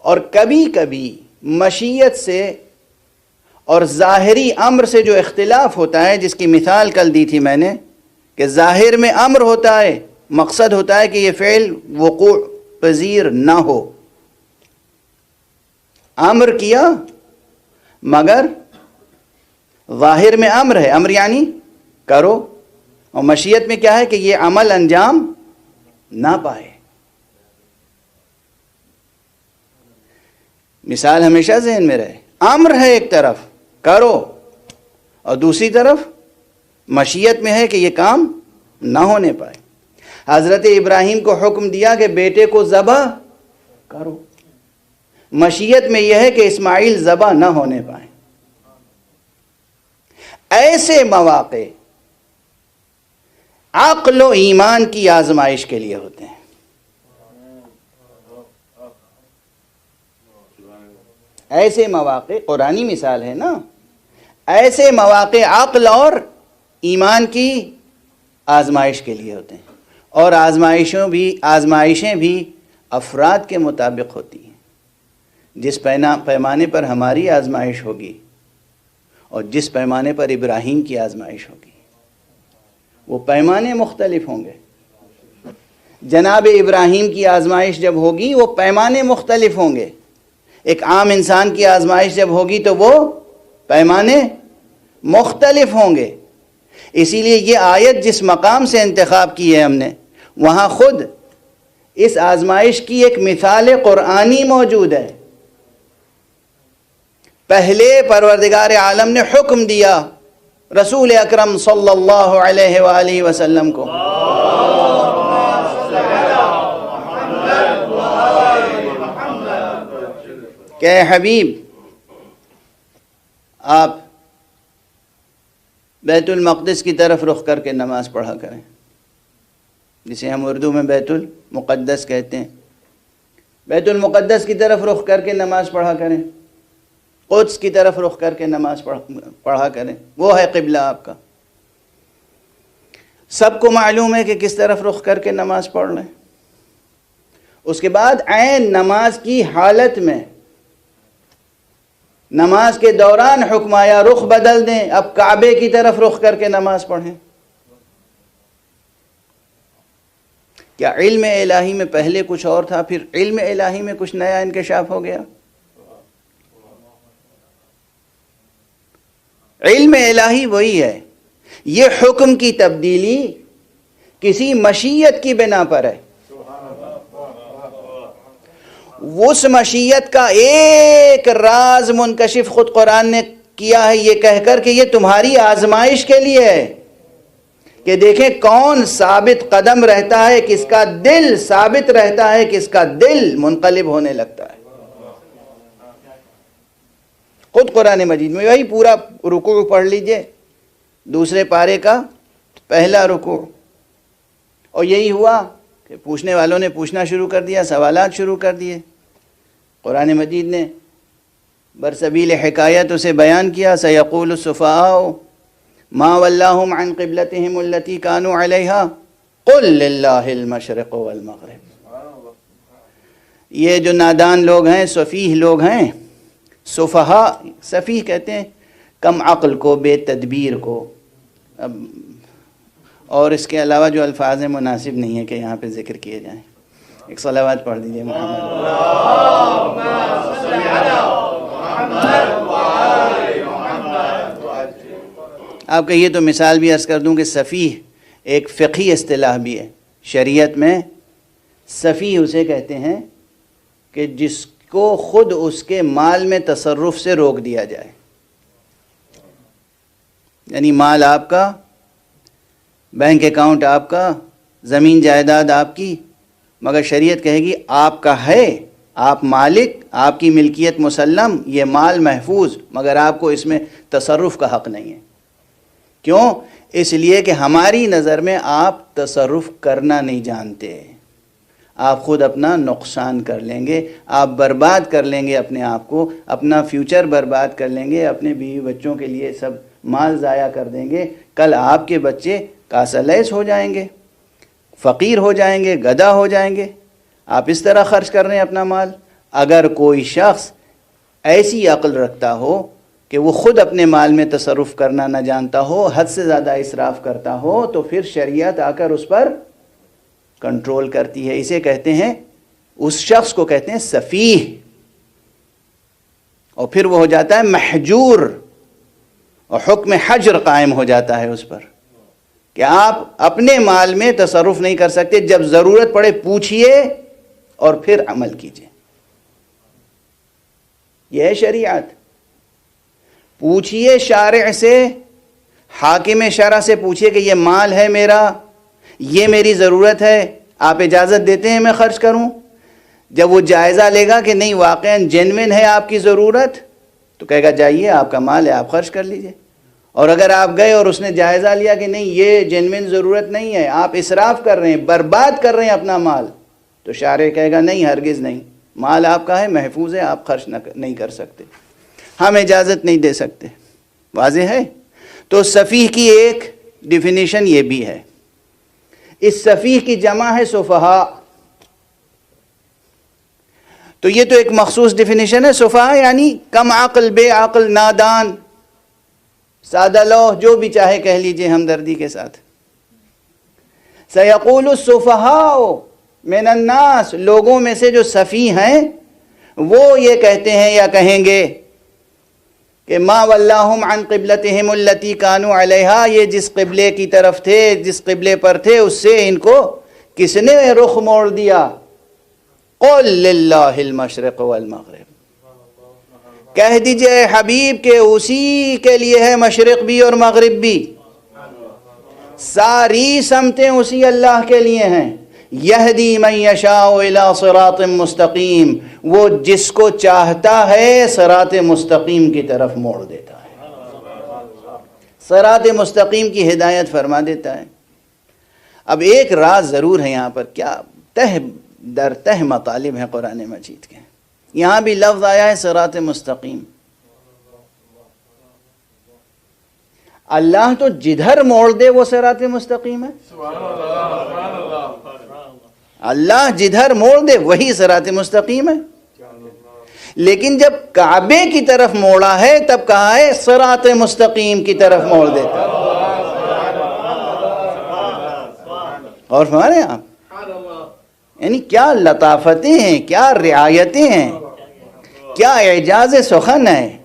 اور کبھی کبھی مشیت سے اور ظاہری امر سے جو اختلاف ہوتا ہے، جس کی مثال کل دی تھی میں نے، کہ ظاہر میں امر ہوتا ہے، مقصد ہوتا ہے کہ یہ فعل وقوع پذیر نہ ہو، امر کیا مگر ظاہر میں امر ہے، امر یعنی کرو، اور مشیت میں کیا ہے کہ یہ عمل انجام نہ پائے۔ مثال ہمیشہ ذہن میں رہے، امر ہے ایک طرف کرو، اور دوسری طرف مشیت میں ہے کہ یہ کام نہ ہونے پائے۔ حضرت ابراہیم کو حکم دیا کہ بیٹے کو ذبح کرو، مشیت میں یہ ہے کہ اسماعیل ذبح نہ ہونے پائے۔ ایسے مواقع عقل و ایمان کی آزمائش کے لیے ہوتے ہیں۔ ایسے مواقع قرآنی مثال ہے نا، ایسے مواقع عقل اور ایمان کی آزمائش کے لیے ہوتے ہیں، اور آزمائشیں بھی افراد کے مطابق ہوتی ہیں۔ جس پیمانے پر ہماری آزمائش ہوگی اور جس پیمانے پر ابراہیم کی آزمائش ہوگی، وہ پیمانے مختلف ہوں گے۔ جناب ابراہیم کی آزمائش جب ہوگی وہ پیمانے مختلف ہوں گے، ایک عام انسان کی آزمائش جب ہوگی تو وہ پیمانے مختلف ہوں گے۔ اسی لیے یہ آیت جس مقام سے انتخاب کی ہے ہم نے، وہاں خود اس آزمائش کی ایک مثال قرآنی موجود ہے۔ پہلے پروردگار عالم نے حکم دیا رسول اکرم صلی اللہ علیہ وآلہ وسلم کو، کہ اے حبیب آپ بیت المقدس کی طرف رخ کر کے نماز پڑھا کریں، جسے ہم اردو میں بیت المقدس کہتے ہیں۔ بیت المقدس کی طرف رخ کر کے نماز پڑھا کریں، قدس کی طرف رخ کر کے نماز پڑھا کریں، وہ ہے قبلہ آپ کا۔ سب کو معلوم ہے کہ کس طرف رخ کر کے نماز پڑھ لیں۔ اس کے بعد عین نماز کی حالت میں، نماز کے دوران حکم آیا رخ بدل دیں، اب کعبے کی طرف رخ کر کے نماز پڑھیں۔ کیا علم الہی میں پہلے کچھ اور تھا، پھر علم الہی میں کچھ نیا انکشاف ہو گیا؟ علم الہی وہی ہے، یہ حکم کی تبدیلی کسی مشیت کی بنا پر ہے۔ اس مشیت کا ایک راز منکشف خود قرآن نے کیا ہے یہ کہہ کر کہ یہ تمہاری آزمائش کے لیے ہے، کہ دیکھیں کون ثابت قدم رہتا ہے، کس کا دل ثابت رہتا ہے، کس کا دل منقلب ہونے لگتا ہے۔ خود قرآن مجید میں وہی پورا رکوع پڑھ لیجئے، دوسرے پارے کا پہلا رکوع، اور یہی ہوا کہ پوچھنے والوں نے پوچھنا شروع کر دیا، سوالات شروع کر دیے۔ قرآن مجید نے برسبیل حکایت اسے بیان کیا، سیقول السفہاء ما ولاہم عن قبلتہم التی کانوا علیہا قل للہ المشرق والمغرب۔ یہ جو نادان لوگ ہیں، سفیہ لوگ ہیں، سفہاء سفیہ کہتے ہیں کم عقل کو، بے تدبیر کو، اور اس کے علاوہ جو الفاظ مناسب نہیں ہے کہ یہاں پہ ذکر کیے جائیں۔ ایک صلوات پڑھ دیجئے محمد۔ آپ کا یہ تو مثال بھی عرض کر دوں کہ سفیہ ایک فقہی اصطلاح بھی ہے شریعت میں۔ سفیہ اسے کہتے ہیں کہ جس کو خود اس کے مال میں تصرف سے روک دیا جائے، یعنی مال آپ کا، بینک اکاؤنٹ آپ کا، زمین جائیداد آپ کی، مگر شریعت کہے گی آپ کا ہے، آپ مالک، آپ کی ملکیت مسلم، یہ مال محفوظ، مگر آپ کو اس میں تصرف کا حق نہیں ہے۔ کیوں؟ اس لیے کہ ہماری نظر میں آپ تصرف کرنا نہیں جانتے، آپ خود اپنا نقصان کر لیں گے، آپ برباد کر لیں گے اپنے آپ کو، اپنا فیوچر برباد کر لیں گے، اپنے بیوی بچوں کے لیے سب مال ضائع کر دیں گے، کل آپ کے بچے کاسلیس ہو جائیں گے، فقیر ہو جائیں گے، گدھا ہو جائیں گے۔ آپ اس طرح خرچ کر رہے ہیں اپنا مال، اگر کوئی شخص ایسی عقل رکھتا ہو کہ وہ خود اپنے مال میں تصرف کرنا نہ جانتا ہو، حد سے زیادہ اسراف کرتا ہو، تو پھر شریعت آ کر اس پر کنٹرول کرتی ہے. اسے کہتے ہیں، اس شخص کو کہتے ہیں سفیہ، اور پھر وہ ہو جاتا ہے محجور، اور حکم حجر قائم ہو جاتا ہے اس پر کہ آپ اپنے مال میں تصرف نہیں کر سکتے، جب ضرورت پڑے پوچھئے اور پھر عمل کیجئے. یہ ہے شریعت. پوچھئے شارع سے، حاکم شرع سے پوچھئے کہ یہ مال ہے میرا، یہ میری ضرورت ہے، آپ اجازت دیتے ہیں میں خرچ کروں؟ جب وہ جائزہ لے گا کہ نہیں واقعاً جینوین ہے آپ کی ضرورت، تو کہے گا جائیے آپ کا مال ہے آپ خرچ کر لیجئے. اور اگر آپ گئے اور اس نے جائزہ لیا کہ نہیں یہ جینوین ضرورت نہیں ہے، آپ اسراف کر رہے ہیں، برباد کر رہے ہیں اپنا مال، تو شارع کہے گا نہیں، ہرگز نہیں، مال آپ کا ہے، محفوظ ہے، آپ خرچ نہیں کر سکتے، ہم اجازت نہیں دے سکتے. واضح ہے؟ تو سفیہ کی ایک ڈیفینیشن یہ بھی ہے. اس سفیہ کی جمع ہے سفہاء. تو یہ تو ایک مخصوص ڈیفینیشن ہے. سفہاء یعنی کم عقل، بے عقل، نادان، سادہ لوح، جو بھی چاہے کہہ لیجئے ہمدردی کے ساتھ. سیقول السفہاء من الناس، لوگوں میں سے جو سفیہ ہیں وہ یہ کہتے ہیں یا کہیں گے کہ ما ولاہم عن قبلتہم التی کانوا علیہا، یہ جس قبلے کی طرف تھے، جس قبلے پر تھے، اس سے ان کو کس نے رخ موڑ دیا؟ قل للہ المشرق والمغرب، کہہ دیجئے اے حبیب کہ اسی کے لیے ہے مشرق بھی اور مغرب بھی، ساری سمتیں اسی اللہ کے لیے ہیں. یہدی من یشاء الی صراط مستقیم، وہ جس کو چاہتا ہے صراط مستقیم کی طرف موڑ دیتا ہے، صراط مستقیم کی ہدایت فرما دیتا ہے. اب ایک راز ضرور ہے یہاں پر، کیا تہ در تہ مطالب ہیں قرآن مجید کے. یہاں بھی لفظ آیا ہے صراط مستقیم. اللہ تو جدھر موڑ دے وہ صراط مستقیم ہے. اللہ جدھر موڑ دے وہی صراط مستقیم ہے. لیکن جب کعبے کی طرف موڑا ہے تب کہا ہے صراط مستقیم کی طرف موڑ دیتا ہے. اور فرما رہے ہیں آپ، یعنی کیا لطافتیں ہیں، کیا رعایتیں ہیں، کیا اعجاز سخن ہے.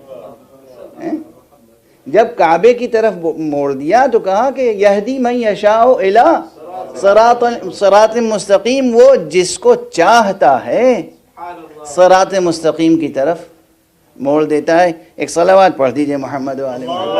جب کعبے کی طرف موڑ دیا تو کہا کہ یہدی من یشاء الی صراط مستقیم، وہ جس کو چاہتا ہے صراط مستقیم کی طرف موڑ دیتا ہے. ایک صلوات پڑھ دیجئے محمد و آل محمد.